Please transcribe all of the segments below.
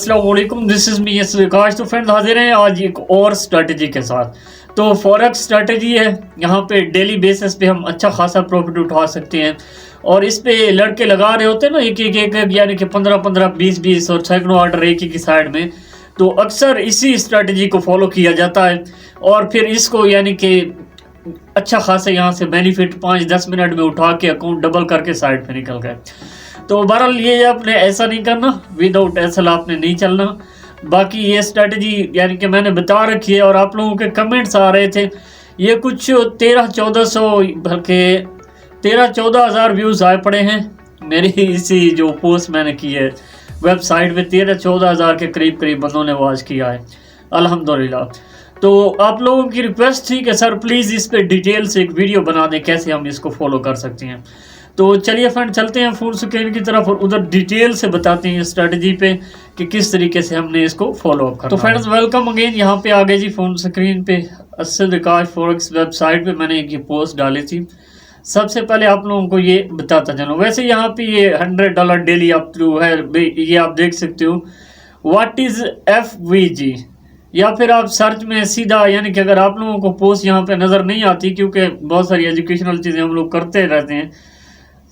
अस्सलामुअलैकुम, this is me yes विकास। तो friends हाजिर हैं आज एक और स्ट्रेटजी के साथ। तो फॉरेक्स स्ट्रेटजी है, यहाँ पे डेली बेसिस पे हम अच्छा खासा प्रॉफिट उठा सकते हैं। और इस पे लड़के लगा रहे होते हैं ना एक यानी कि 15-15 20-20 और सैकड़ों ऑर्डर एक ही की साइड में। तो अक्सर इसी स्ट्रेटजी को फॉलो किया जाता है और फिर इसको यानी कि अच्छा खासा यहाँ से बेनिफिट 5-10 मिनट में उठा के अकाउंट डबल करके साइड पे निकल गए। तो बहरहाल ये आपने ऐसा नहीं करना, विदाउट एसएल आपने नहीं चलना। बाकी ये स्ट्रेटजी यानी कि मैंने बता रखी है और आप लोगों के कमेंट्स आ रहे थे। ये कुछ 13-1400 बल्कि 13-14 हज़ार व्यूज़ आए पड़े हैं मेरी इसी जो पोस्ट मैंने की है वेबसाइट पे। 13-14 हज़ार के करीब बंदों ने वॉच किया है अल्हम्दुलिल्लाह। तो आप लोगों की रिक्वेस्ट थी कि सर प्लीज़ इस पे डिटेल से एक वीडियो बना दें कैसे हम इसको फॉलो कर सकते हैं। तो चलिए फ्रेंड चलते हैं फुल स्क्रीन की तरफ और उधर डिटेल से बताते हैं स्ट्रेटजी पे कि किस तरीके से हमने इसको फॉलो अप करना। तो फ्रेंड्स वेलकम अगेन, यहाँ पे आ गए जी फोन स्क्रीन पे अस्सद विकास फॉरेक्स वेबसाइट पे मैंने एक ये पोस्ट डाली थी। सबसे पहले आप लोगों को ये बताता चलूँ, वैसे यहाँ पे ये $100 डेली अप थ्रू है, ये आप देख सकते हो। व्हाट इज़ FVG, या फिर आप सर्च में सीधा यानी कि अगर आप लोगों को पोस्ट यहाँ पे नज़र नहीं आती क्योंकि बहुत सारी एजुकेशनल चीज़ें हम लोग करते रहते हैं,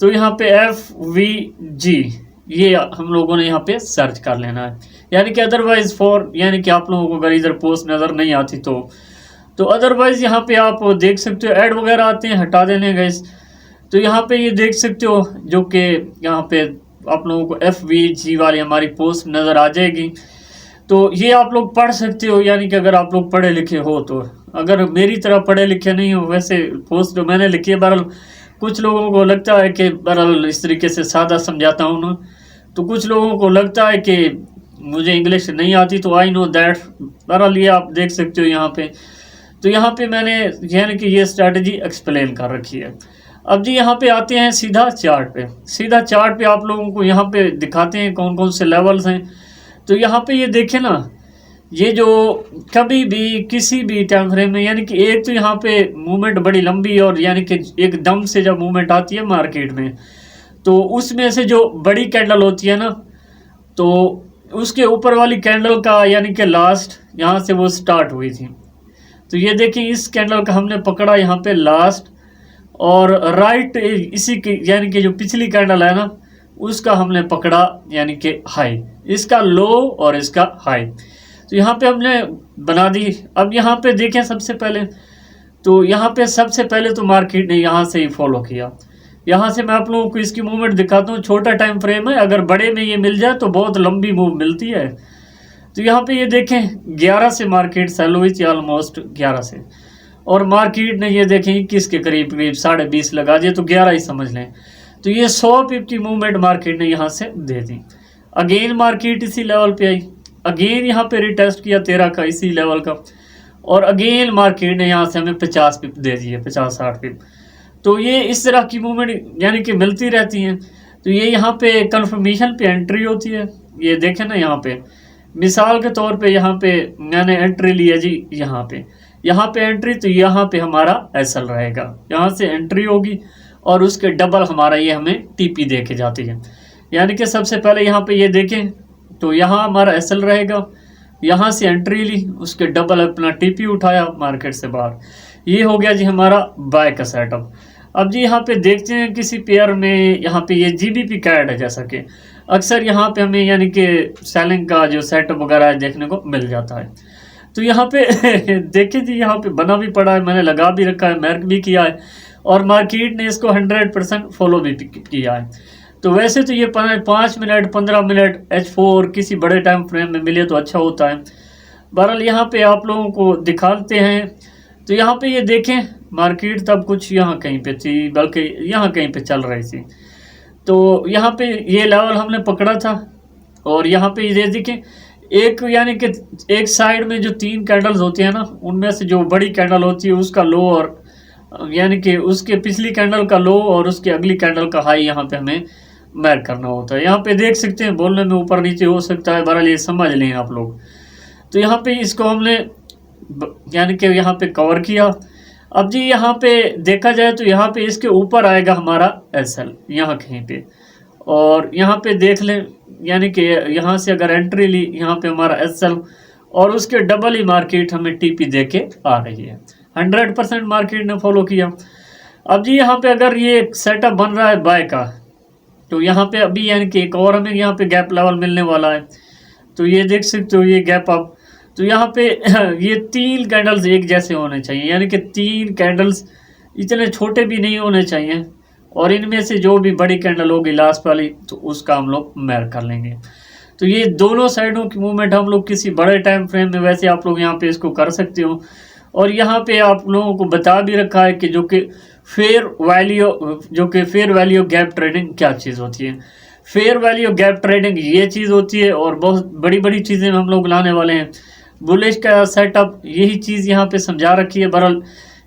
तो यहाँ पे FVG ये हम लोगों ने यहाँ पे सर्च कर लेना है। यानी कि अदरवाइज फॉर यानी कि आप लोगों को अगर इधर पोस्ट नज़र नहीं आती तो अदरवाइज यहाँ पे आप देख सकते हो ऐड वगैरह आते हैं, हटा देने गाइस। तो यहाँ पे ये देख सकते हो जो कि यहाँ पे आप लोगों को FVG वाली हमारी पोस्ट नज़र आ जाएगी। तो ये आप लोग पढ़ सकते हो, यानी कि अगर आप लोग पढ़े लिखे हो तो। अगर मेरी तरह पढ़े लिखे नहीं हो, वैसे पोस्ट जो मैंने लिखी है बहरहाल कुछ लोगों को लगता है कि बहरहाल इस तरीके से सादा समझाता हूँ ना, तो कुछ लोगों को लगता है कि मुझे इंग्लिश नहीं आती, तो आई नो दैट। बहरहाल ये आप देख सकते हो यहाँ पे। तो यहाँ पे मैंने यानी कि ये स्ट्रेटजी एक्सप्लेन कर रखी है। अब जी यहाँ पे आते हैं सीधा चार्ट पे। सीधा चार्ट पे आप लोगों को यहाँ पे दिखाते हैं कौन कौन से लेवल्स हैं। तो यहाँ पे ये देखें ना, ये जो कभी भी किसी भी टाइम फ्रेम में यानी कि एक तो यहाँ पे मूवमेंट बड़ी लंबी और यानी कि एकदम से जब मूवमेंट आती है मार्केट में, तो उसमें से जो बड़ी कैंडल होती है ना, तो उसके ऊपर वाली कैंडल का यानी कि लास्ट यहाँ से वो स्टार्ट हुई थी। तो ये देखिए इस कैंडल का हमने पकड़ा यहाँ पे लास्ट, और राइट इसी की यानी कि जो पिछली कैंडल है ना उसका हमने पकड़ा यानी कि हाई, इसका लो और इसका हाई। तो यहाँ पे हमने बना दी। अब यहाँ पे देखें सबसे पहले, तो यहाँ पे सबसे पहले तो मार्केट ने यहाँ से ही फॉलो किया। यहाँ से मैं आप लोगों को इसकी मूवमेंट दिखाता हूँ। छोटा टाइम फ्रेम है, अगर बड़े में ये मिल जाए तो बहुत लंबी मूव मिलती है। तो यहाँ पे ये देखें 11 से मार्केट सेल हुई थी, ऑलमोस्ट 11 से, और मार्केट ने ये देखें 21 के करीब 20.5 लगा दिए, तो 11 ही समझ लें। तो ये 100 पिप की मूवमेंट मार्केट ने यहाँ से दे दी। अगेन मार्केट इसी लेवल पे आई, अगेन यहाँ पे रिटेस्ट किया 13 का इसी लेवल का, और अगेन मार्केट ने यहाँ से हमें 50 पिप दे दिए, 50-60 पिप। तो ये इस तरह की मूवमेंट यानी कि मिलती रहती हैं। तो ये यहाँ पे कंफर्मेशन पे एंट्री होती है। ये देखें ना, यहाँ पे मिसाल के तौर पे यहाँ पे मैंने एंट्री लिया जी, यहाँ पे एंट्री, तो यहाँ पे हमारा SL रहेगा, यहाँ से एंट्री होगी और उसके डबल हमारा ये हमें TP दे के जाती है। यानी कि सबसे पहले यहाँ पे ये देखें तो यहाँ हमारा SL रहेगा, यहाँ से एंट्री ली, उसके डबल अपना TP उठाया मार्केट से बाहर। ये हो गया जी हमारा बाय का सेटअप। अब जी यहाँ पे देखते हैं किसी पेयर में, यहाँ पे ये GBP कैड है, जैसा कि अक्सर यहाँ पे हमें यानी कि सेलिंग का जो सेटअप वगैरह है देखने को मिल जाता है। तो यहाँ पे देखिए जी यहाँ पे बना भी पड़ा है, मैंने लगा भी रखा है, मार्क भी किया है, और मार्केट ने इसको 100% फॉलो भी किया है। तो वैसे तो ये 5 मिनट 15 मिनट H4 किसी बड़े टाइम फ्रेम में मिले तो अच्छा होता है। बहरहाल यहाँ पे आप लोगों को दिखाते हैं। तो यहाँ पे ये देखें मार्केट तब कुछ यहाँ कहीं पे थी, बल्कि यहाँ कहीं पे चल रही थी। तो यहाँ पे ये लेवल हमने पकड़ा था, और यहाँ पे ये देखें एक यानी कि एक साइड में जो 3 कैंडल्स होती हैं ना, उनमें से जो बड़ी कैंडल होती है उसका लो, और यानी कि उसके पिछली कैंडल का लो और उसके अगली कैंडल का हाई यहाँ पे हमें मैच करना होता है। यहाँ पे देख सकते हैं बोलने में ऊपर नीचे हो सकता है, बहरहाल ये समझ लें आप लोग। तो यहाँ पे इसको हमने यानी कि यहाँ पे कवर किया। अब जी यहाँ पे देखा जाए तो यहाँ पे इसके ऊपर आएगा हमारा SL यहाँ कहीं पे, और यहाँ पे देख लें, यानी कि यहाँ से अगर एंट्री ली, यहाँ पे हमारा SL और उसके डबल ही मार्केट हमें TP दे के आ रही है। 100% मार्केट ने फॉलो किया। अब जी यहाँ पे अगर ये सेटअप बन रहा है बाय का, तो यहाँ पे अभी यानी कि एक और हमें यहाँ पे गैप लेवल मिलने वाला है। तो ये देख सकते हो ये गैप अप, तो यहाँ पे ये 3 कैंडल्स एक जैसे होने चाहिए, यानी कि 3 कैंडल्स इतने छोटे भी नहीं होने चाहिए, और इनमें से जो भी बड़ी कैंडल होगी लास्ट वाली, तो उसका हम लोग मैर कर लेंगे। तो ये दोनों साइडों की मूवमेंट हम लोग किसी बड़े टाइम फ्रेम में वैसे आप लोग यहाँ पे इसको कर सकते हो। और यहाँ पे आप लोगों को बता भी रखा है कि जो कि फेयर वैल्यू गैप ट्रेडिंग क्या चीज़ होती है। फेयर वैल्यू गैप ट्रेडिंग ये चीज़ होती है, और बहुत बड़ी बड़ी चीज़ें हम लोग लाने वाले हैं। बुलिश का सेटअप यही चीज़ यहाँ पे समझा रखी है। बहरहाल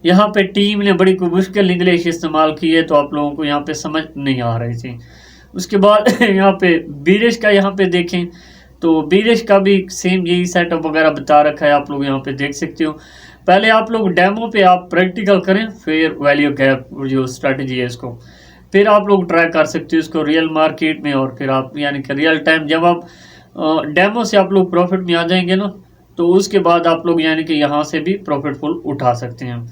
यहाँ पे टीम ने बड़ी मुश्किल इंग्लिश इस्तेमाल की है, तो आप लोगों को यहाँ पे समझ नहीं आ रही थी। उसके बाद यहाँ पे बीरिश का यहाँ पे देखें, तो बीरिश का भी सेम यही सेटअप वगैरह बता रखा है, आप लोग यहाँ पे देख सकते हो। पहले आप लोग डेमो पे आप प्रैक्टिकल करें फेयर वैल्यू गैप जो स्ट्रैटेजी है इसको, फिर आप लोग ट्राई कर सकते हो इसको रियल मार्केट में, और फिर आप यानी कि रियल टाइम जब आप डेमो से आप लोग प्रॉफिट में आ जाएंगे ना, तो उसके बाद आप लोग यानी कि यहाँ से भी प्रॉफिटफुल उठा सकते हैं।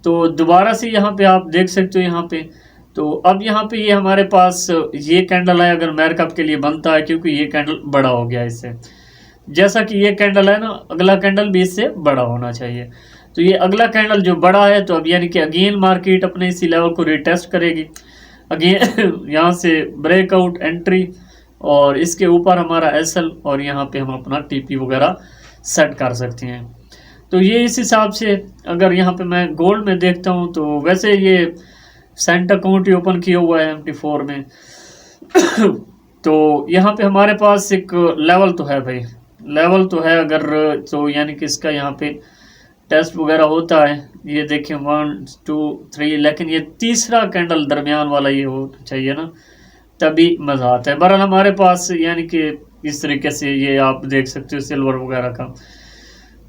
तो दोबारा से यहाँ पे आप देख सकते हो यहाँ पे, तो अब यहाँ पे ये हमारे पास ये कैंडल है, अगर मैरकअप के लिए बनता है, क्योंकि ये कैंडल बड़ा हो गया इससे, जैसा कि ये कैंडल है ना, अगला कैंडल भी इससे बड़ा होना चाहिए। तो ये अगला कैंडल जो बड़ा है, तो अब यानी कि अगेन मार्केट अपने इसी लेवल को रिटेस्ट करेगी अगेन यहाँ से ब्रेकआउट एंट्री, और इसके ऊपर हमारा SL, और यहाँ पे हम अपना TP वगैरह सेट कर सकते हैं। तो ये इस हिसाब से अगर यहाँ पे मैं गोल्ड में देखता हूँ, तो वैसे ये सेंट अकाउंट ही ओपन किया हुआ है MT4 में तो यहाँ पे हमारे पास एक लेवल तो है भाई, लेवल तो है, अगर तो यानी कि इसका यहाँ पे टेस्ट वगैरह होता है। ये देखें 1 2 3, लेकिन ये तीसरा कैंडल दरमियान वाला ये हो चाहिए ना, तभी मज़ा आता है। बहरहाल हमारे पास यानी कि इस तरीके से ये आप देख सकते हो सिल्वर वगैरह का।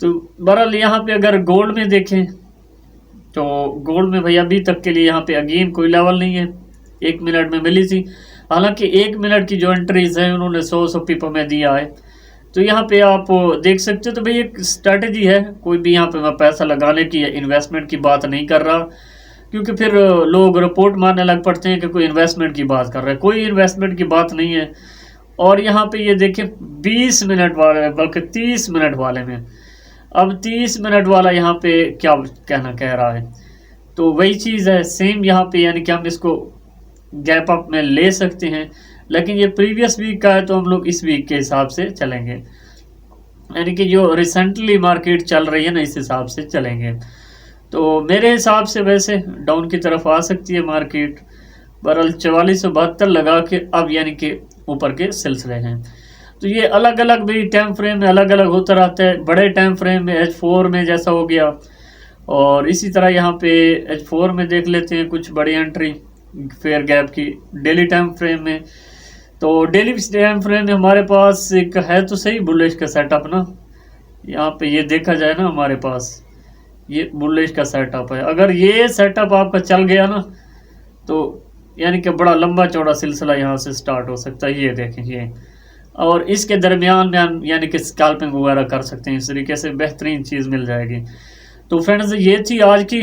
तो बहरहाल यहाँ पे अगर गोल्ड में देखें, तो गोल्ड में भैया अभी तक के लिए यहाँ पे अगेन कोई लेवल नहीं है। 1 मिनट में मिली थी, हालांकि 1 मिनट की जो एंट्रीज है उन्होंने 100 पिप में दिया है। तो यहाँ पे आप देख सकते हो। तो भाई एक स्ट्रैटेजी है, कोई भी यहाँ पे मैं पैसा लगाने की या इन्वेस्टमेंट की बात नहीं कर रहा, क्योंकि फिर लोग रिपोर्ट मारने लग पड़ते हैं कि कोई इन्वेस्टमेंट की बात कर रहा है। कोई इन्वेस्टमेंट की बात नहीं है। और यहाँ पे ये देखें 20 मिनट वाले, बल्कि 30 मिनट वाले में, अब 30 मिनट वाला यहाँ पे क्या कहना कह रहा है, तो वही चीज़ है सेम यहाँ पे, यानी कि हम इसको गैप अप में ले सकते हैं, लेकिन ये प्रीवियस वीक का है, तो हम लोग इस वीक के हिसाब से चलेंगे, यानी कि जो रिसेंटली मार्केट चल रही है ना, इस हिसाब से चलेंगे। तो मेरे हिसाब से वैसे डाउन की तरफ आ सकती है मार्केट, बहरहाल 4472 लगा के अब यानी कि ऊपर के सिलसिले हैं। तो ये अलग अलग भी टाइम फ्रेम में अलग अलग होता रहता है। बड़े टाइम फ्रेम में H4 में जैसा हो गया, और इसी तरह यहाँ पे H4 में देख लेते हैं कुछ बड़ी एंट्री फेयर गैप की डेली टाइम फ्रेम में। तो डेली टाइम फ्रेम में हमारे पास एक है तो सही बुलिश का सेटअप ना, यहाँ पे ये देखा जाए ना, हमारे पास ये बुलिश का सेटअप है। अगर ये सेटअप आपका चल गया ना, तो यानी कि बड़ा लंबा चौड़ा सिलसिला यहाँ से स्टार्ट हो सकता है। ये देखें ये, और इसके दरमियान में हम यानी कि स्कैल्पिंग वगैरह कर सकते हैं, इस तरीके से बेहतरीन चीज़ मिल जाएगी। तो फ्रेंड्स ये थी आज की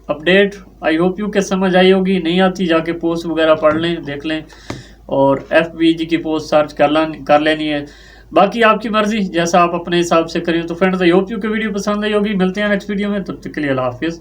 अपडेट, आई होप यू के समझ आई होगी। नहीं आती जाके पोस्ट वगैरह पढ़ लें, देख लें, और FBG की पोस्ट सर्च कर लेनी है। बाकी आपकी मर्जी, जैसा आप अपने हिसाब से करें। तो फ्रेंड्स आई होप यू की वीडियो पसंद आई होगी। मिलते हैं नेक्स्ट वीडियो में, तब तक के लिए अल्लाह हाफिज़।